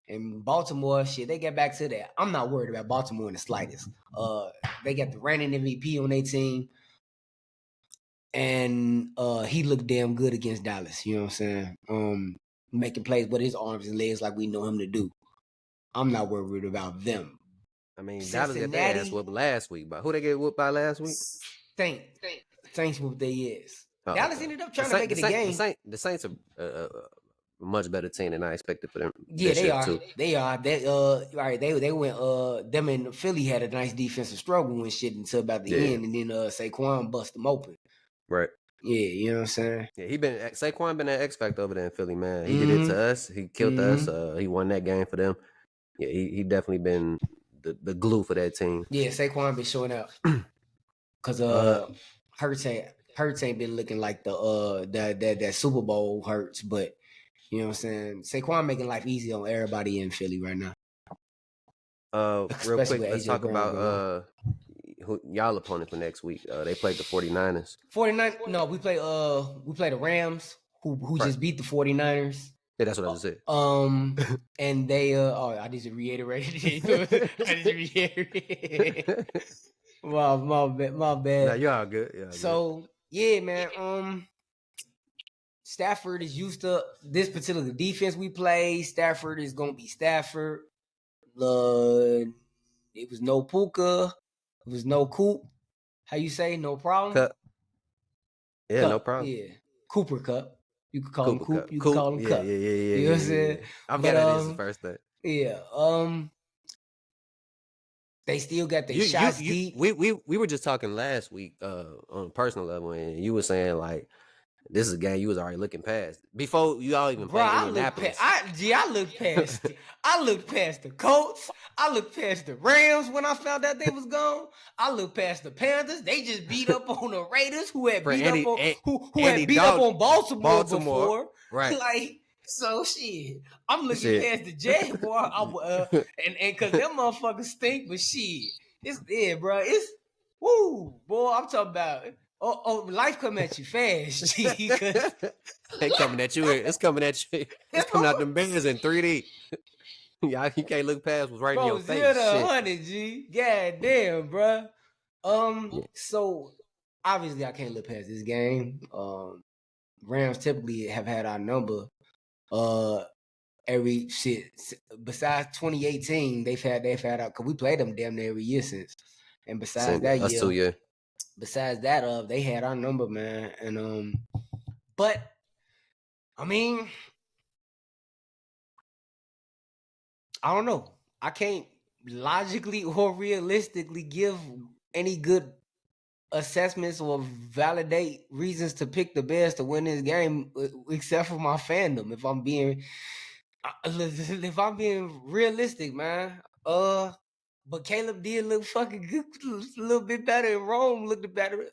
And Baltimore, shit, they get back to that. I'm not worried about Baltimore in the slightest. They got the reigning MVP on their team. And he looked damn good against Dallas. You know what I'm saying? Making plays with his arms and legs like we know him to do. I'm not worried about them. I mean, Dallas got their ass whooped last week. But who they get whooped by last week? Saints whooped their ass. Dallas ended up trying to make it a game. The Saints are a much better team than I expected for them. Yeah, they are. Too. They are. They went. Them and Philly had a nice defensive struggle and shit until about the end, and then Saquon bust them open. Right. Yeah, you know what I'm saying? Yeah, Saquon been an X factor over there in Philly, man. He did it to us. He killed us. He won that game for them. Yeah, he definitely been the glue for that team. Yeah, Saquon been showing up. Cause Hurts ain't been looking like that Super Bowl Hurts, but you know what I'm saying? Saquon making life easy on everybody in Philly right now. Real quick, let's talk about who y'all opponent for next week. They played the 49ers. No, we play the Rams who just beat the 49ers. Yeah, that's what I just said. And they I just reiterated it. My bad. Nah, you all good. Yeah, man. Stafford is used to this particular defense we play. Stafford is gonna be Stafford. It was no Puka. It was no Coop. How you say? No problem? Cup. Yeah, Cup. No problem. Yeah. Cooper Cup. You could call him Coop. Cup. You could call him Cup. Yeah. You know what I'm saying? I forgot that is the first thing. Yeah. They still got their You shots you deep. we were just talking last week on a personal level, and you were saying like this is a game you was already looking past before you all even Bro, played I look past. Indianapolis. I looked past the Colts. I looked past the Rams when I found out they was gone. I looked past the Panthers. They just beat up on the Raiders, who had beat up on Baltimore before. Right? Like, so shit. I'm looking Shit. past the Jaguars. And because them motherfuckers stink, but shit, it's there, bro. It's woo, boy. I'm talking about. Life come at you fast, G. Cause They coming at you. It's coming at you. It's coming out them Bears in 3D. Yeah, you can't look past what's right in your face. 0 to 100, G. God damn, bro. So obviously I can't look past this game. Rams typically have had our number. Every shit besides 2018, they've had our, cause we played them damn near every year since. And besides that us year, 2 years. Besides that, they had our number, man. And but I mean, I don't know. I can't logically or realistically give any good assessments or validate reasons to pick the Bears to win this game, except for my fandom. If I'm being realistic, man. But Caleb did look fucking good, a little bit better, and Rome looked better.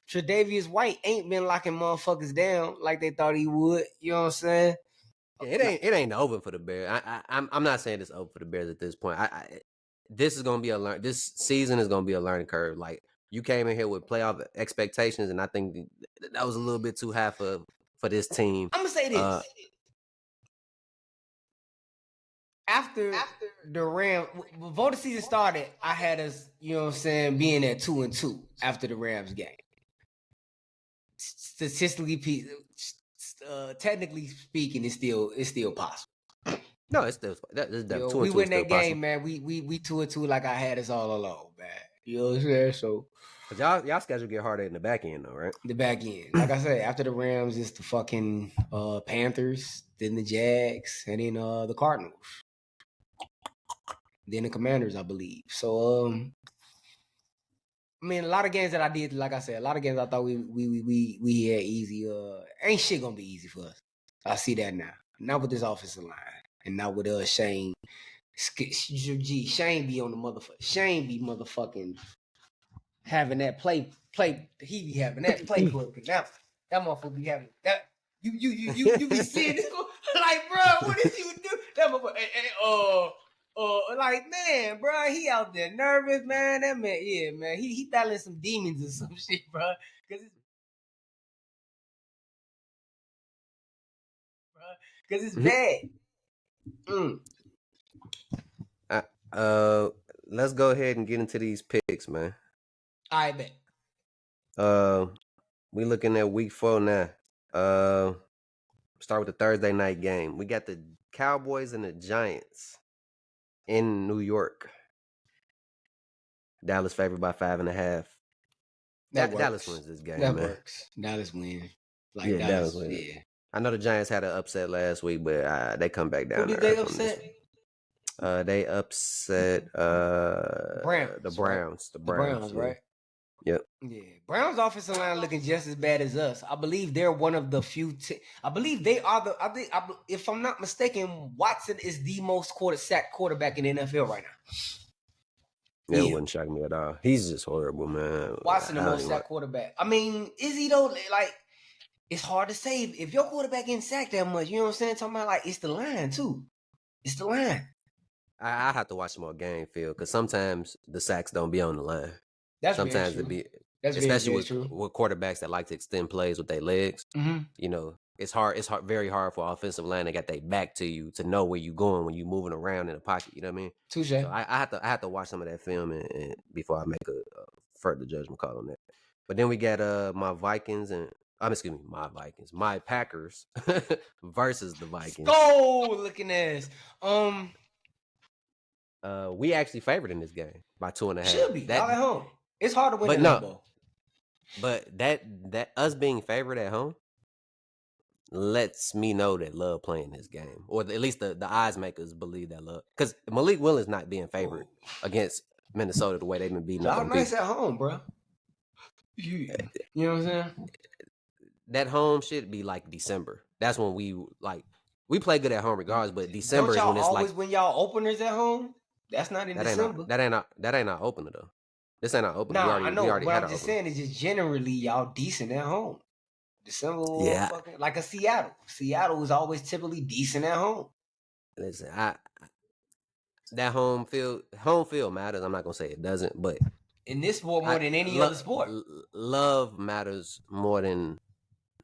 Tre'Davious White ain't been locking motherfuckers down like they thought he would. You know what I'm saying? Yeah, it ain't over for the Bears. I'm not saying it's over for the Bears at this point. This is gonna be this season is gonna be a learning curve. Like you came in here with playoff expectations, and I think that was a little bit too high for this team. I'm gonna say this. After the Rams, before the season started, I had us, you know what I'm saying, being at 2-2 after the Rams game. Statistically, technically speaking, it's still possible. No, it's still that. We win that game, man. We 2-2 like I had us all along, man. You know what I'm saying? So, but y'all schedule get harder in the back end, though, right? The back end, like I said, after the Rams, it's the fucking Panthers, then the Jags, and then the Cardinals. Then the Commanders, I believe. So, I mean, a lot of games that I did, like I said, a lot of games I thought we had easy. Ain't shit gonna be easy for us. I see that now. Not with this offensive line, and not with Shane. Shane be on the motherfucker. Shane be motherfucking having that play. He be having that play book. That motherfucker be having that. You be seeing this like, bro, what did you do? That motherfucker. Like, man, bro, he out there nervous, man. That man, yeah, man, he battling some demons or some shit, bro. Cause it's bad. Let's go ahead and get into these picks, man. I bet. We looking at week 4 now. Start with the Thursday night game. We got the Cowboys and the Giants in New York. Dallas favored by 5.5. Dallas wins this game. That works. Dallas wins. Like yeah, Dallas wins. Yeah. I know the Giants had an upset last week, but they come back down. Who did they upset? They upset the Browns. The Browns, right? Yep. Yeah. Browns offensive line looking just as bad as us. I believe they're one of the few. I believe they are if I'm not mistaken, Watson is the most sack quarterback in the NFL right now. Yeah, it wouldn't shock me at all. He's just horrible, man. Watson the most sack quarterback. I mean, is he though? Like, it's hard to say if your quarterback getting sacked that much. You know what I'm saying? Talking about like it's the line too. It's the line. I have to watch some more game film because sometimes the sacks don't be on the line. That's sometimes it be, That's especially with quarterbacks that like to extend plays with their legs. Mm-hmm. You know, it's very hard for offensive line that got their back to you to know where you going when you moving around in the pocket. You know what I mean? Touche. So I have to watch some of that film and before I make a further judgment call on that. But then we got my Packers versus the Vikings. Go looking ass. We actually favored in this game by 2.5. Should be all at home. It's hard to win in Lambeau. But that us being favored at home lets me know that Love playing this game, or at least the odds makers believe that Love, because Malik Willis not being favored against Minnesota the way they've been beating up Y'all on nice people. at home, bro. You know what I'm saying? That home shit be like December. That's when we play good at home regardless, but Don't December is y'all when it's like always win y'all openers at home? That's not in December. that ain't our opener though. This ain't our opener. Nah, I We know. already What had I'm our just opener. saying is just generally y'all decent at home. December or Yeah. fucking like a Seattle. Seattle is always typically decent at home. Listen, that home field matters. I'm not gonna say it doesn't, but In this sport more than any other sport. love matters more than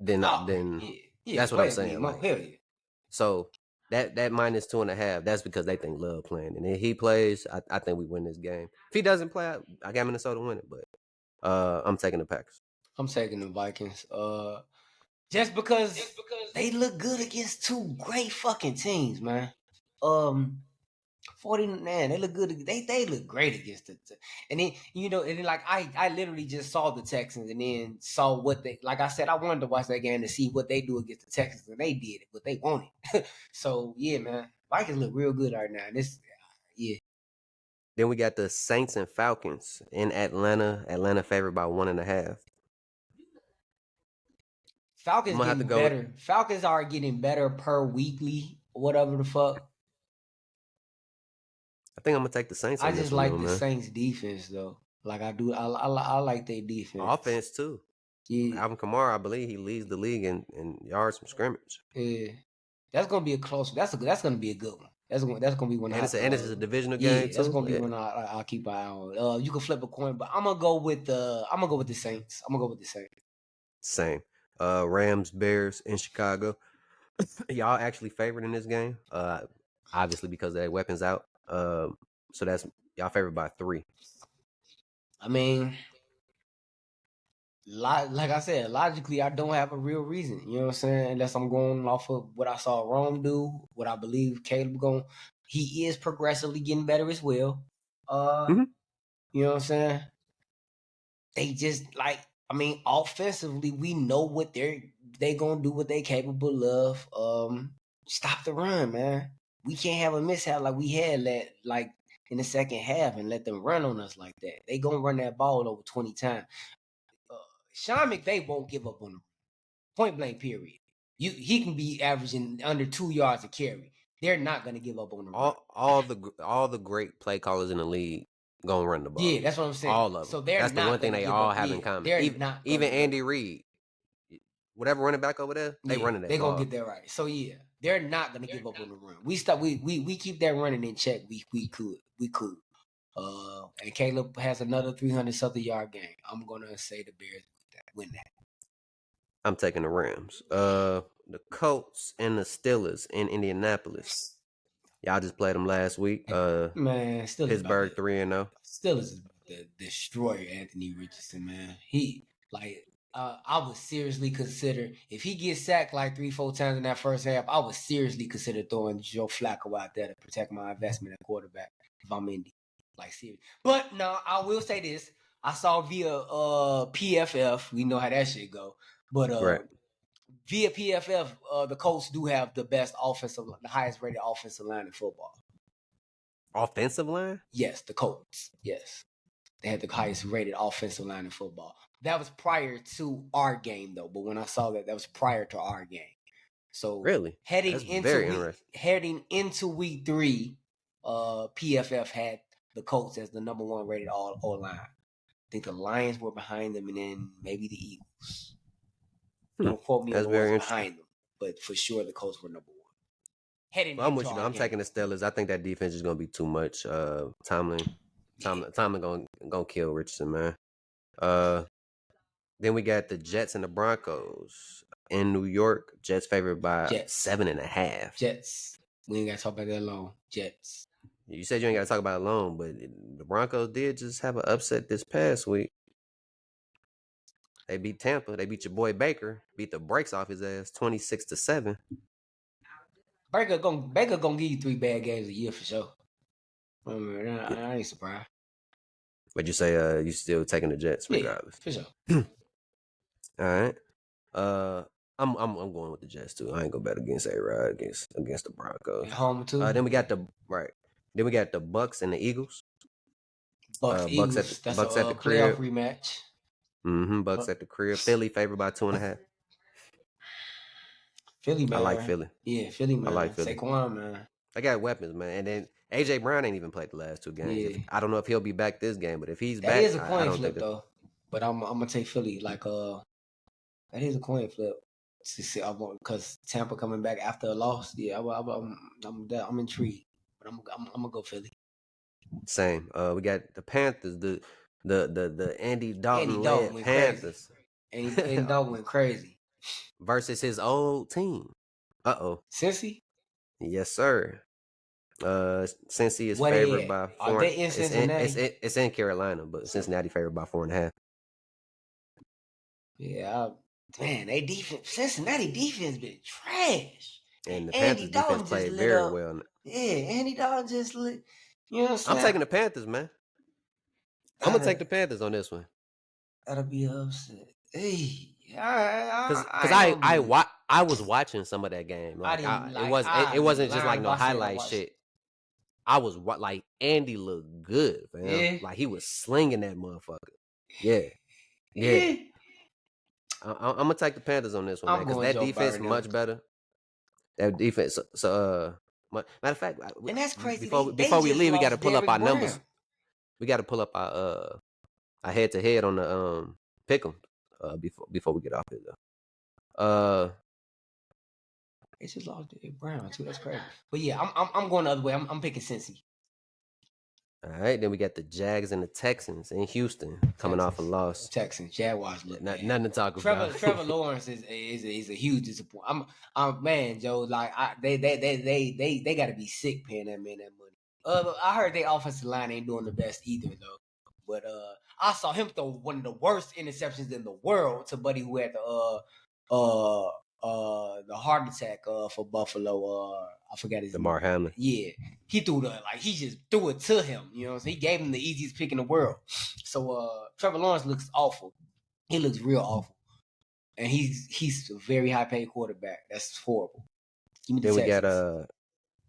Oh, than yeah. that's what I'm Way me saying. more. Like, Hell yeah. so that -2.5, that's because they think Love playing. And if he plays, I think we win this game. If he doesn't play, I got Minnesota winning, but I'm taking the Packers. I'm taking the Vikings. Just because they look good against two great fucking teams, man. 49, they look good. They look great against it. And then, and then like I literally just saw the Texans and then saw what they, like I said, I wanted to watch that game to see what they do against the Texans, and they did it, but they wanted. So yeah, man. Vikings look real good right now. Yeah. Then we got the Saints and Falcons in Atlanta. Atlanta favored by 1.5. Falcons I'm gonna have to getting go with, better. Falcons are getting better per weekly, whatever the fuck. I think I'm gonna take the Saints I on this just one like though, the man. Saints defense though. Like I do, I like their defense. Offense too. Yeah, Alvin Kamara, I believe he leads the league in yards from scrimmage. yeah. That's gonna be a close. That's gonna be a good one. That's gonna be one. And it's a divisional game Yeah, that's too. gonna be Yeah. one I'll keep an eye on. You can flip a coin, but I'm gonna go with the Saints. I'm gonna go with the Saints. Same. Rams, Bears in Chicago. Y'all actually favored in this game. Obviously because their weapons out. So that's y'all favored by 3. I mean, like I said, logically, I don't have a real reason. You know what I'm saying? Unless I'm going off of what I saw Rome do, what I believe Caleb going. He is progressively getting better as well. Mhm. You know what I'm saying? They just offensively, we know what they gonna do, what they capable of. Stop the run, man. We can't have a mishap like we had in the second half and let them run on us like that. They gonna run that ball over 20 times. Sean McVay won't give up on them. Point blank, period. He can be averaging under 2 yards a carry. They're not gonna give up on the run. All the great play callers in the league gonna run the ball. Yeah, that's what I'm saying. All of them. So they're That's the not one thing gonna they give all up. have Yeah, in common. they're not Even gonna give Andy Reid, whatever running back over there, they running that they're ball. gonna get that right. So yeah, they're not gonna give up on the run. We keep that running in check. We could. And Caleb has another 300 something yard game. I'm gonna say the Bears win that. I'm taking the Rams. The Colts and the Steelers in Indianapolis. Y'all just played them last week. Man, still Pittsburgh 3-0. Still is about to destroy Anthony Richardson, man. I would seriously consider, if he gets sacked like 3-4 times in that first half, I would seriously consider throwing Joe Flacco out there to protect my investment at quarterback if I'm Indy. Like serious. But no, I will say this. I saw via PFF, we know how that shit go. But Right. via PFF, the Colts do have the highest rated offensive line in football. Offensive line? Yes, the Colts. Yes. They had the highest rated offensive line in football. That was prior to our game, though. But when I saw that was prior to our game. So Really? heading That's very interesting. into week 3, PFF had the Colts as the number 1 rated all line. I think the Lions were behind them, and then maybe the Eagles. Don't quote me on That's the very ones interesting. behind them, but for sure the Colts were number 1. Heading Well, I'm into with you. our I'm game. taking the Steelers. I think that defense is gonna be too much. Tomlin gonna kill Richardson, man. Then we got the Jets and the Broncos in New York. Jets favored by Jets. 7.5. Jets. We ain't gotta talk about that long. Jets. You said you ain't got to talk about it alone, but the Broncos did just have an upset this past week. They beat Tampa. They beat your boy Baker. Beat the brakes off his ass, 26-7. Baker gonna give you 3 bad games a year for sure. I ain't surprised. But you say you still taking the Jets regardless. Yeah, for sure. All right. I'm going with the Jets too. I ain't gonna bet against A-Rod against the Broncos. At home too. Then we got the Bucks and the Eagles. Bucks Eagles. That's a playoff rematch. Bucks at the crib. Philly favored by 2.5. Philly, man. I like Philly. Yeah, Philly, man. I like Philly. Saquon, man. I got weapons, man. And then AJ Brown ain't even played the last 2 games. Yeah. I don't know if he'll be back this game, but if he's that back, is a I coin don't flip think though. But I'm gonna take Philly. Like that is a coin flip. To see, because Tampa coming back after a loss. Yeah, I'm intrigued. But I'm gonna go Philly. Same. We got the Panthers, the Andy Dalton led went Panthers. Crazy. Andy Dalton went crazy. Versus his old team. Cincy? Yes, sir. Cincy is What favored by 4. Are they in Cincinnati? It's in Carolina, but Cincinnati favored by 4.5. Yeah, man, they defense. Cincinnati defense been trash. And the Andy Panthers Dalton defense played just very well. Yeah, Andy Dalton just lit. You know what I'm saying? I'm taking the Panthers, man. I'm gonna take the Panthers on this one. That'll be upset. Hey, Because I was watching some of that game. Like it wasn't just like no highlight shit. I was like Andy looked good, man. Yeah. Like he was slinging that motherfucker. Yeah. I'm gonna take the Panthers on this one, man, because that defense much better. That defense. So matter of fact, and that's crazy. Before we leave, we got to pull up our numbers. We got to pull up our head to head on the pick 'em before we get off here though. They just lost to Brown too. That's crazy. But yeah, I'm going the other way. I'm picking Cincy. All right, then we got the Jags and the Texans in Houston coming off a loss. Texans, Jaguars look nothing to talk about. Trevor Lawrence is a huge disappointment. Man, Joe, like they got to be sick paying that man that money. I heard their offensive line ain't doing the best either though. But I saw him throw one of the worst interceptions in the world to Buddy who had the heart attack for Buffalo. I forgot his name. Damar Hamlin. Yeah. He threw he just threw it to him, you know. So he gave him the easiest pick in the world. So Trevor Lawrence looks awful. He looks real awful, and he's a very high paid quarterback. That's horrible. Give me the Texans.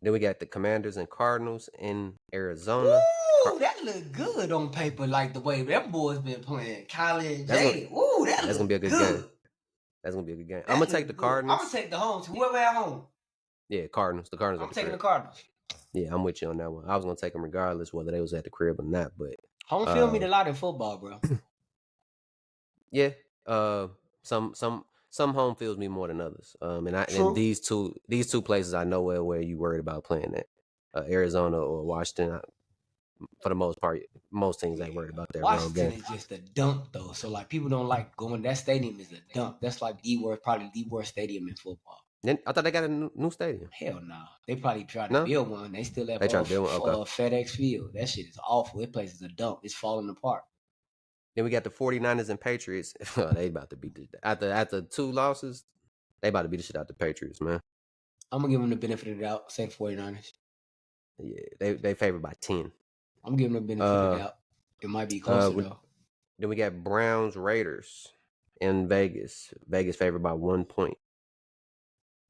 Then we got the Commanders and Cardinals in Arizona. Ooh, that look good on paper, like the way them boys been playing. Kylie and Jay. That's gonna be a good game. That's gonna be a good game. I'm gonna take the Cardinals. I'm gonna take the home team. Whoever at home. Yeah, Cardinals. The Cardinals. I'm taking the Cardinals. Yeah, I'm with you on that one. I was gonna take them regardless whether they was at the crib or not. But home field mean a lot in football, bro. Yeah. Some home fields mean more than others. And these two places I know where you worried about playing at. Arizona or Washington. For the most part, most teams ain't worried about that. Washington is just a dump though. So like people don't like going. That stadium is a dump. That's like probably the worst stadium in football. I thought they got a new stadium. Hell no. They probably tried to build one. They still have FedEx Field. That shit is awful. That place is a dump. It's falling apart. Then we got the 49ers and Patriots. They about to beat after 2 losses. They about to beat the shit out the Patriots, man. I'm gonna give them the benefit of the doubt. Say the 49ers. Yeah, they favored by 10. I'm giving them the benefit of the doubt. It might be closer though. Then we got Browns Raiders in Vegas. Vegas favored by 1 point.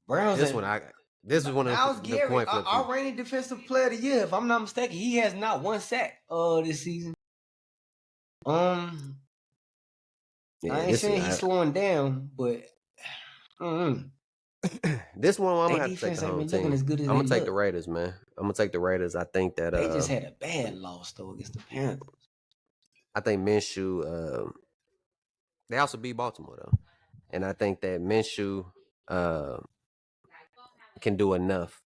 Browns. This is one of the point flips. Our reigning defensive player of the year, if I'm not mistaken, he has not 1 sack this season. I ain't saying he's slowing down, but this one I'm gonna have to take the home team. I'm gonna take the Raiders, man. I'm gonna take the Raiders. I think that they just had a bad loss though against the Panthers. I think Minshew. They also beat Baltimore though, and I think that Minshew can do enough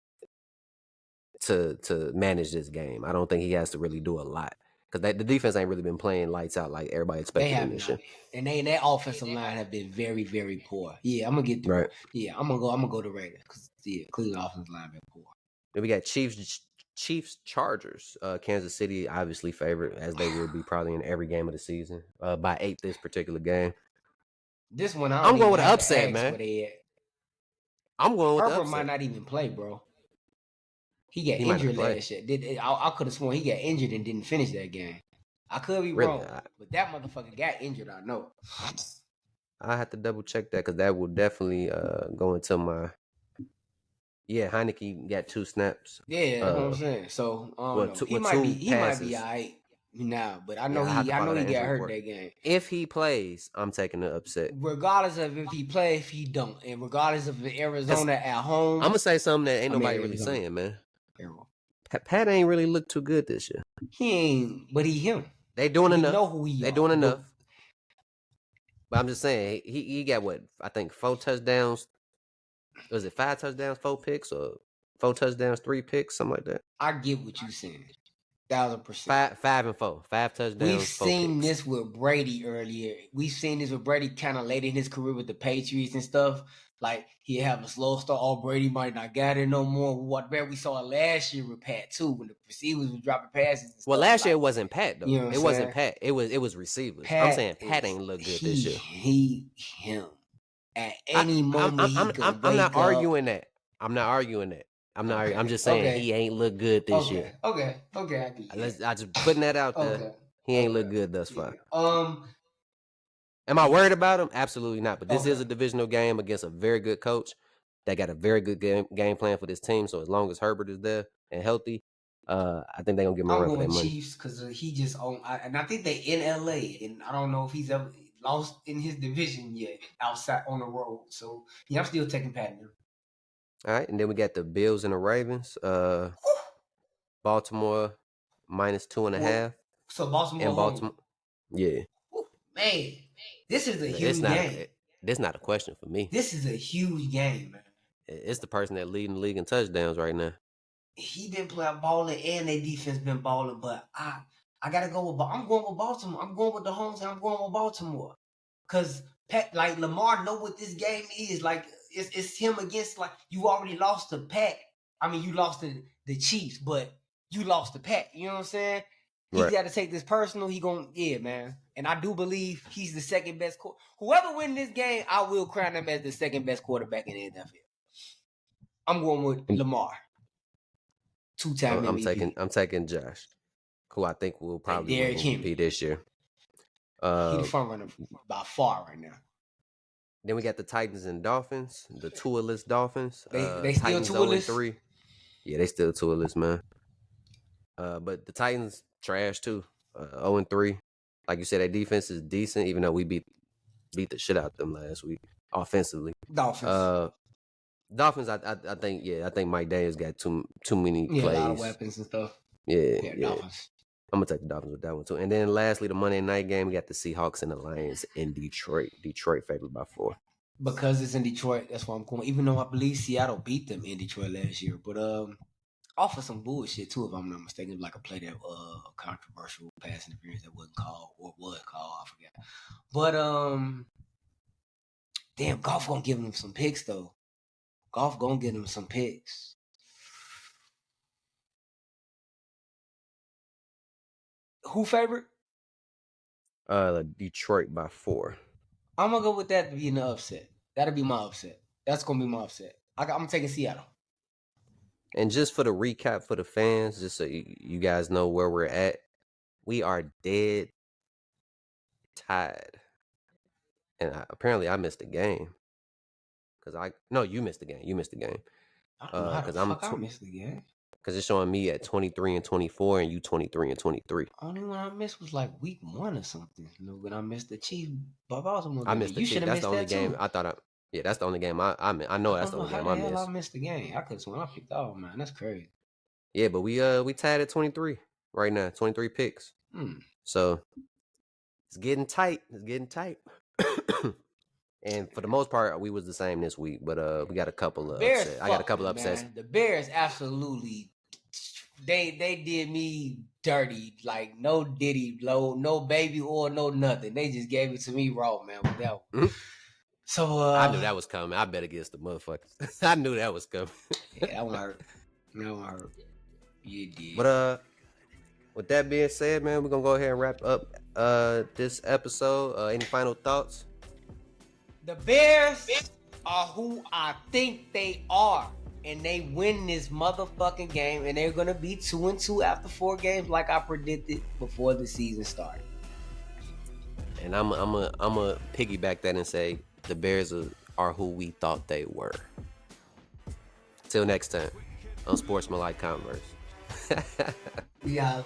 to manage this game. I don't think he has to really do a lot. Because the defense ain't really been playing lights out like everybody expected in this year. And that offensive line have been very, very poor. Yeah, I'm gonna get through. Right. Yeah, I'm gonna go to Raiders because Cleveland offensive line been poor. Then we got Chiefs Chargers. Kansas City obviously favored, as they will be probably in every game of the season. By 8 this particular game. This one I'm going with an upset, man. I'm going with the upset. Herbert might not even play, bro. He got injured last year. I could have sworn he got injured and didn't finish that game. I could be wrong, but that motherfucker got injured. I know. I have to double check that because that will definitely go into my. Yeah, Heineke got 2 snaps. Yeah, that's what I'm saying. So he might be all right. Nah, but I Yeah, know I have to I follow know he that got injury hurt report. that game. If he plays, I'm taking the upset. Regardless of if he play, if he don't, and regardless of Arizona at home, I'm gonna say something that ain't I mean, nobody really Arizona. saying, man. Arrow. Pat ain't really looked too good this year. He ain't, but he him. They doing We enough. know who he They are. doing enough. But I'm just saying, he got what? I think 4 touchdowns. Was it 5 touchdowns, 4 picks, or 4 touchdowns, 3 picks, something like that? I get what you saying. 1,000%. 5 and 4. 5 touchdowns, We've 4 seen picks. this with Brady earlier. We've seen this with Brady kind of late in his career with the Patriots and stuff. Like, he'd have a slow start. Oh, Brady might not got it no more. What we saw last year with Pat, too, when the receivers was dropping passes and stuff. Well, last year it wasn't Pat, though. You know what it I'm wasn't saying? Pat. It was receivers. Pat I'm saying Pat ain't look good this year. Him. At any moment, he could wake I'm not up. arguing that. I'm not arguing that. I'm just saying he ain't look good this year. Okay, I get it. I just putting that out there. Okay. He ain't look good thus far. Yeah. Am I worried about him? Absolutely not. But this Okay. is a divisional game against a very good coach that got a very good game plan for this team. So as long as Herbert is there and healthy, I think they're gonna give him a run for their money. Chiefs because he just own, and I think they in LA, and I don't know if he's ever lost in his division yet outside on the road. So yeah, I'm still taking Patton. All right, and then we got the Bills and the Ravens. Baltimore -2.5. So Baltimore. And Baltimore, yeah. Man, this is a huge game. This not a question for me. This is a huge game, man. It's the person that leading the league in touchdowns right now. He been playing balling and their defense been balling, but I gotta go with. I'm going with Baltimore. I'm going with the home team. I'm going with Baltimore, cause Pat, like Lamar, know what this game is. Like it's him against, like, you already lost to Pat. I mean, you lost to the Chiefs, but you lost to Pat. You know what I'm saying? He got to take this personal. He man. And I do believe he's the second best. Whoever win this game, I will crown him as the second best quarterback in the NFL. I'm going with Lamar. 2-time MVP. I'm taking Josh, who I think will probably win MVP this year. He's the front runner by far right now. Then we got the Titans and Dolphins, the two-less Dolphins. They still two-less? 0-3. Yeah, they still two-less, man. But the Titans trash too. 0-3. Like you said, their defense is decent, even though we beat the shit out of them last week offensively. Dolphins. Dolphins, I think Mike Daniels got too many plays. A lot of weapons and stuff. Yeah. Dolphins. I'm gonna take the Dolphins with that one too. And then lastly, the Monday night game, we got the Seahawks and the Lions in Detroit. Detroit favored by 4. Because it's in Detroit, that's why I'm going. Even though I believe Seattle beat them in Detroit last year, but off of some bullshit too, if I'm not mistaken, like a play that controversial pass interference that wasn't called or was called, I forget. But damn, Goff gonna give him some picks though. Goff gonna get him some picks. Who favorite? Detroit by 4. I'm gonna go with that to be an upset. That'll be my upset. That's gonna be my upset. I'm taking Seattle. And just for the recap for the fans, just so you guys know where we're at, we are dead tied. And apparently I missed a game. You missed the game. You missed the game. I don't know how the fuck I missed the game. Because it's showing me at 23 and 24 and you 23 and 23. Only one I missed was like week 1 or something. When I missed the Chiefs by Baltimore. I missed the Chiefs. That's the only game too. That's the only game I know that's the only game I missed. I missed the game. I could have sworn I picked off, man. That's crazy. Yeah, but we tied at 23 right now. 23 picks. So it's getting tight. And for the most part, we was the same this week, but we got a couple of upsets. I got a couple of upsets. Man. The Bears absolutely they did me dirty. Like no Diddy blow, no baby oil, no nothing. They just gave it to me raw, man, with that one. So I knew that was coming. I bet against the motherfuckers. I knew that was coming. Yeah, that one hurt. You did. But with that being said, man, we're gonna go ahead and wrap up this episode. Any final thoughts? The Bears are who I think they are. And they win this motherfucking game. And they're going to be 2-2 after 4 games like I predicted before the season started. And I'm a piggyback that and say the Bears are who we thought they were. Till next time on Sportsmanlike Converse. Yeah.